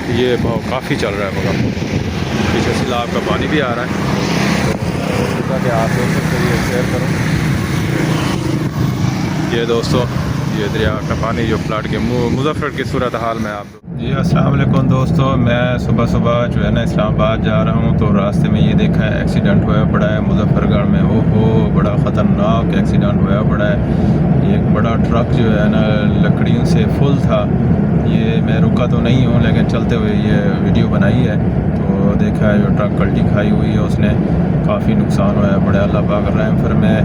یہ بہاؤ کافی چل رہا ہے مگر پیچھے سیلاب کا پانی بھی آ رہا ہے، تو سوچا کہ آپ دوستوں کے لیے شیئر کروں۔ یہ دوستو یہ دریا کا پانی جو فلڈ کے مظفر کی صورتحال میں آپ جی السلام علیکم دوستو، میں صبح صبح جو ہے نا اسلام آباد جا رہا ہوں، تو راستے میں یہ دیکھا ہے ایکسیڈنٹ ہوا پڑا ہے مظفر گڑھ میں۔ وہ بڑا خطرناک ایکسیڈنٹ ہوا پڑا ہے۔ ایک بڑا ٹرک جو ہے نا لکڑیوں سے فل تھا، یہ میں رکا تو نہیں ہوں لیکن چلتے ہوئے یہ ویڈیو بنائی ہے، تو دیکھا ہے جو ٹرک کلٹی کھائی ہوئی ہے، اس نے کافی نقصان ہوا ہے۔ بڑے اللہ پاک رحم فرمائے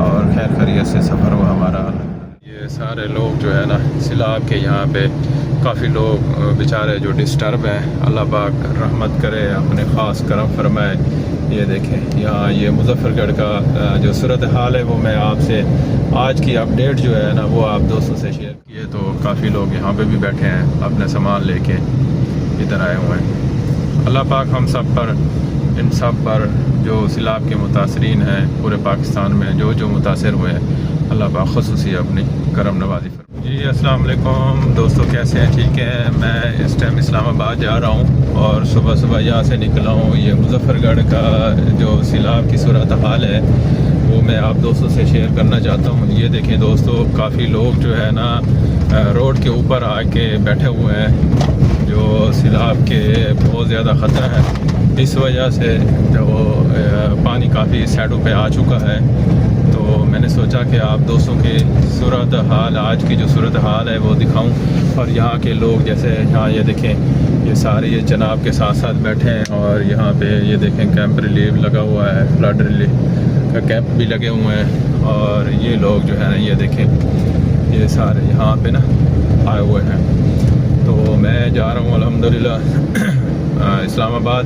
اور خیر خیریت سے سفر ہوا ہمارا۔ یہ سارے لوگ جو ہے نا سیلاب کے یہاں پہ کافی لوگ بیچارے جو ڈسٹرب ہیں، اللہ پاک رحمت کرے، اپنے خاص کرم فرمائے۔ یہ دیکھیں یہاں یہ مظفر گڑھ کا جو صورتحال ہے وہ میں آپ سے آج کی اپڈیٹ جو ہے نا وہ آپ دوستوں سے شیئر کیے، تو کافی لوگ یہاں پہ بھی بیٹھے ہیں اپنے سامان لے کے ادھر آئے ہوئے ہیں۔ اللہ پاک ہم سب پر، ان سب پر جو سیلاب کے متاثرین ہیں پورے پاکستان میں جو متاثر ہوئے ہیں، اللہ پاک خصوصی اپنی کرم نوازی فرمائے۔ جی السلام علیکم دوستو، کیسے ہیں؟ ٹھیک ہیں؟ میں اس ٹائم اسلام آباد جا رہا ہوں اور صبح صبح یہاں سے نکلا ہوں۔ یہ مظفر گڑھ کا جو سیلاب کی صورتحال ہے وہ میں آپ دوستوں سے شیئر کرنا چاہتا ہوں۔ یہ دیکھیں دوستو، کافی لوگ جو ہے نا روڈ کے اوپر آ کے بیٹھے ہوئے ہیں، جو سیلاب کے بہت زیادہ خطرہ ہے، اس وجہ سے جو پانی کافی سائڈوں پہ آ چکا ہے، تو میں نے سوچا کہ آپ دوستوں کی صورتحال، آج کی جو صورتحال ہے وہ دکھاؤں۔ اور یہاں کے لوگ جیسے یہاں یہ دیکھیں، یہ سارے یہ جناب کے ساتھ ساتھ بیٹھے ہیں، اور یہاں پہ یہ دیکھیں کیمپ ریلیف لگا ہوا ہے، فلڈ ریلیف کا کیمپ بھی لگے ہوئے ہیں، اور یہ لوگ جو ہے نا یہ دیکھیں یہ سارے یہاں پہ نا آئے ہوئے ہیں۔ تو میں جا رہا ہوں الحمدللہ اسلام آباد،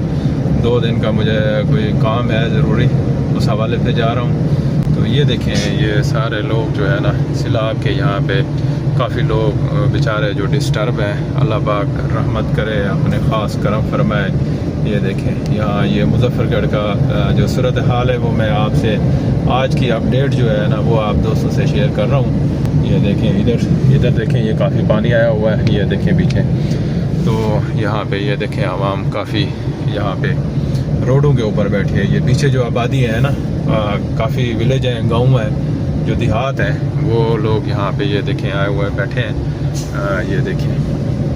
2 دن کا مجھے کوئی کام ہے ضروری، اس حوالے پہ جا رہا ہوں۔ تو یہ دیکھیں یہ سارے لوگ جو ہے نا سیلاب کے یہاں پہ کافی لوگ بیچارے جو ڈسٹرب ہیں، اللہ پاک رحمت کرے، اپنے خاص کرم فرمائے۔ یہ دیکھیں یہاں یہ مظفر گڑھ کا جو صورتحال ہے وہ میں آپ سے آج کی اپڈیٹ جو ہے نا وہ آپ دوستوں سے شیئر کر رہا ہوں۔ یہ دیکھیں ادھر دیکھیں یہ کافی پانی آیا ہوا ہے، یہ دیکھیں پیچھے، تو یہاں پہ یہ دیکھیں عوام کافی یہاں پہ روڈوں کے اوپر بیٹھی ہے۔ یہ پیچھے جو آبادی ہے نا کافی ولیج ہیں، گاؤں ہیں، جو دیہات ہیں، وہ لوگ یہاں پہ یہ دیکھیں آئے ہوئے بیٹھے ہیں۔ یہ دیکھیں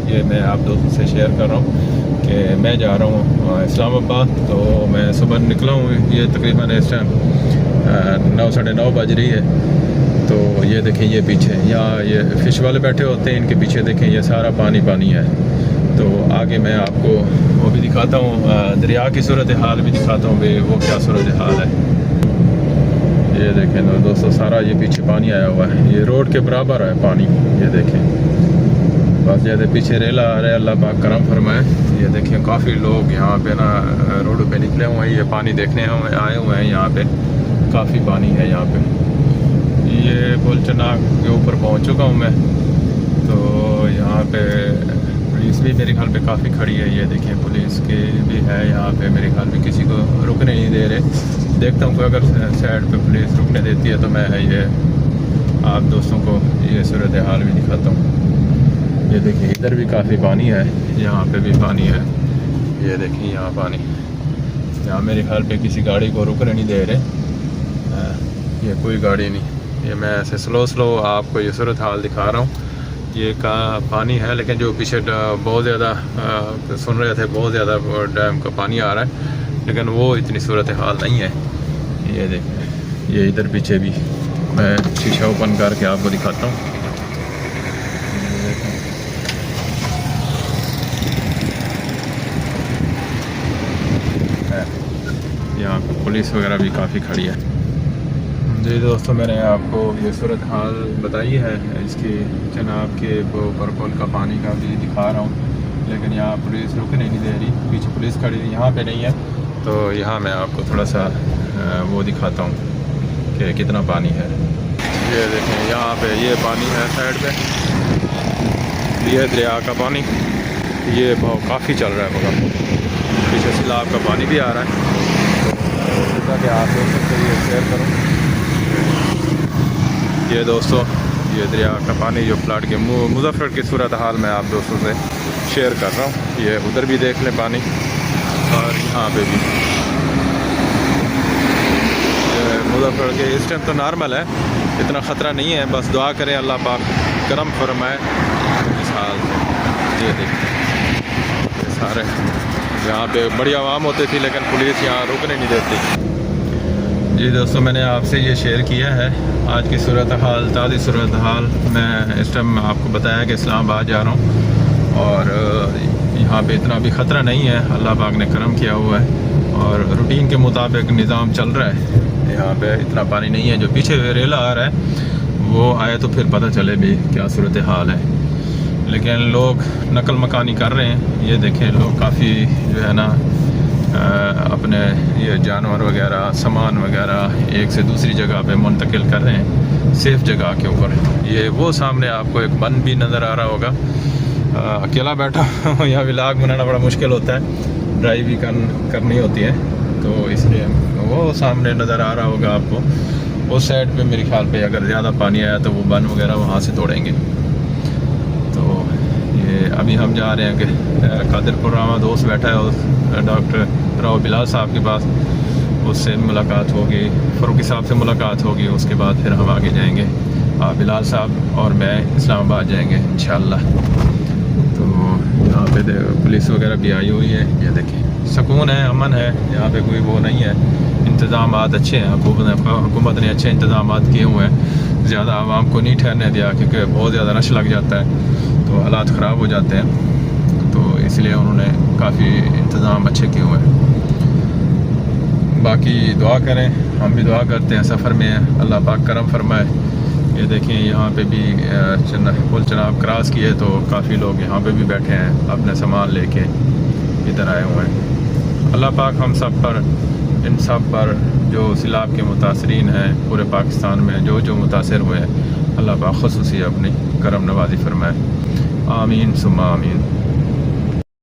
یہ میں آپ دوستوں سے شیئر کر رہا ہوں کہ میں جا رہا ہوں اسلام آباد، تو میں صبح نکلا ہوں، یہ تقریباً اس ٹائم 9 ساڑھے 9 بج رہی ہے۔ تو یہ دیکھیں یہ پیچھے یہاں یہ فش والے بیٹھے ہوتے ہیں، ان کے پیچھے دیکھیں یہ سارا پانی ہے۔ تو آگے میں آپ کو وہ بھی دکھاتا ہوں، دریا کی صورتحال بھی دکھاتا ہوں کہ وہ کیا صورتحال ہے۔ یہ دیکھیں دوستو سارا یہ پیچھے پانی آیا ہوا ہے، یہ روڈ کے برابر ہے پانی، یہ دیکھیں بس جیسے پیچھے ریلا آ رہا ہے، اللہ پاک کرم فرمائے۔ یہ دیکھیں کافی لوگ یہاں پہ نا روڈ پہ نکلے ہوئے ہیں، یہ پانی دیکھنے آئے ہوئے ہیں، یہاں پہ کافی پانی ہے یہاں پہ۔ یہ پل چناگ کے اوپر پہنچ چکا ہوں میں، تو یہاں پہ پولیس بھی میرے خیال پہ کافی کھڑی ہے، یہ دیکھیں پولیس کی بھی ہے یہاں پہ، میرے خیال پہ کسی کو رکنے نہیں دے رہے۔ دیکھتا ہوں کہ اگر سائڈ پہ پولیس رکنے دیتی ہے تو میں یہ آپ دوستوں کو یہ صورتحال بھی دکھاتا ہوں۔ یہ دیکھیں ادھر بھی کافی پانی ہے، یہاں پہ بھی پانی ہے، یہ دیکھیں یہاں پانی، یہاں میرے خیال پہ کسی گاڑی کو رکنے نہیں دے رہے، یہ کوئی گاڑی نہیں، یہ میں ایسے سلو آپ کو یہ صورتحال دکھا رہا ہوں۔ یہ کا پانی ہے، لیکن جو پیچھے بہت زیادہ سن رہے تھے بہت زیادہ ڈیم کا پانی آ رہا ہے، لیکن وہ اتنی صورتحال نہیں ہے۔ یہ دیکھیں یہ ادھر پیچھے بھی میں شیشہ اوپن کر کے آپ کو دکھاتا ہوں۔ یہاں پولیس وغیرہ بھی کافی کھڑی ہے۔ جی دوستو، میں نے آپ کو یہ صورتحال بتائی ہے اس کی، جناب کے اوپر پل کا پانی کا بھی دکھا رہا ہوں، لیکن یہاں پولیس رکنے نہیں دے رہی، پیچھے پولیس کھڑی ہے، یہاں پہ نہیں ہے، تو یہاں میں آپ کو تھوڑا سا وہ دکھاتا ہوں کہ کتنا پانی ہے۔ یہ دیکھیں یہاں پہ یہ پانی ہے سائڈ پہ، یہ دریا کا پانی، یہ بہاؤ کافی چل رہا ہے مگر پیچھے سیلاب کا پانی بھی آ رہا ہے، تو سوچا کہ آپ دوستوں کے لیے شیئر کروں۔ یہ دوستو یہ دریا کا پانی جو فلڈ کے مظفر کی صورتحال میں آپ دوستوں سے شیئر کر رہا ہوں. یہ ادھر بھی دیکھ لیں پانی اور یہاں پہ بھی. مظفر کے اس ٹائم تو نارمل ہے, اتنا خطرہ نہیں ہے. بس دعا کریں اللہ پاک کرم فرمائے اس حال سے. یہ دیکھیں سارے یہاں پہ بڑی عوام ہوتی تھی لیکن پولیس یہاں رکنے نہیں دیتی. جی دوستوں, میں نے آپ سے یہ شیئر کیا ہے آج کی صورتحال, تازی صورتحال. میں اس ٹائم آپ کو بتایا کہ اسلام آباد جا رہا ہوں اور یہاں پہ اتنا بھی خطرہ نہیں ہے, اللہ پاک نے کرم کیا ہوا ہے اور روٹین کے مطابق نظام چل رہا ہے. یہاں پہ اتنا پانی نہیں ہے. جو پیچھے ریلا آ رہا ہے وہ آئے تو پھر پتہ چلے بھی کیا صورتحال ہے. لیکن لوگ نقل مکانی کر رہے ہیں. یہ دیکھیں لوگ کافی جو ہے نا اپنے یہ جانور وغیرہ سامان وغیرہ ایک سے دوسری جگہ پہ منتقل کر رہے ہیں سیف جگہ کے اوپر. یہ وہ سامنے آپ کو ایک بند بھی نظر آ رہا ہوگا. اکیلا بیٹھا ہوں, یہاں ولاگ بنانا بڑا مشکل ہوتا ہے, ڈرائیو بھی کرنی ہوتی ہے تو اس لیے. وہ سامنے نظر آ رہا ہوگا آپ کو, اس سائڈ پہ میرے خیال پہ اگر زیادہ پانی آیا تو وہ بند وغیرہ وہاں سے توڑیں گے. تو یہ ابھی ہم جا رہے ہیں کہ قادر پور راما دوست بیٹھا ہے ڈاکٹر راؤ بلال صاحب کے پاس, اس سے ملاقات ہوگی, فاروقی صاحب سے ملاقات ہوگی, اس کے بعد پھر ہم آگے جائیں گے. بلال صاحب اور میں اسلام آباد جائیں گے انشاءاللہ. تو یہاں پہ پولیس وغیرہ بھی آئی ہوئی ہے. یہ دیکھیں سکون ہے, امن ہے, یہاں پہ کوئی وہ نہیں ہے. انتظامات اچھے ہیں, حکومت نے اچھے انتظامات کیے ہوئے ہیں. زیادہ عوام کو نہیں ٹھہرنے دیا کیونکہ بہت زیادہ رش لگ جاتا ہے تو حالات خراب ہو جاتے ہیں. تو اس لیے انہوں نے کافی انتظام اچھے کیے ہوئے ہیں. باقی دعا کریں, ہم بھی دعا کرتے ہیں سفر میں اللہ پاک کرم فرمائے. یہ دیکھیں یہاں پہ بھی پل چناب کراس کیے تو کافی لوگ یہاں پہ بھی بیٹھے ہیں اپنے سامان لے کے ادھر آئے ہوئے ہیں. اللہ پاک ہم سب پر, ان سب پر جو سیلاب کے متاثرین ہیں پورے پاکستان میں جو متاثر ہوئے ہیں, اللہ پاک خصوصی اپنی کرم نوازی فرمائے. آمین ثم آمین.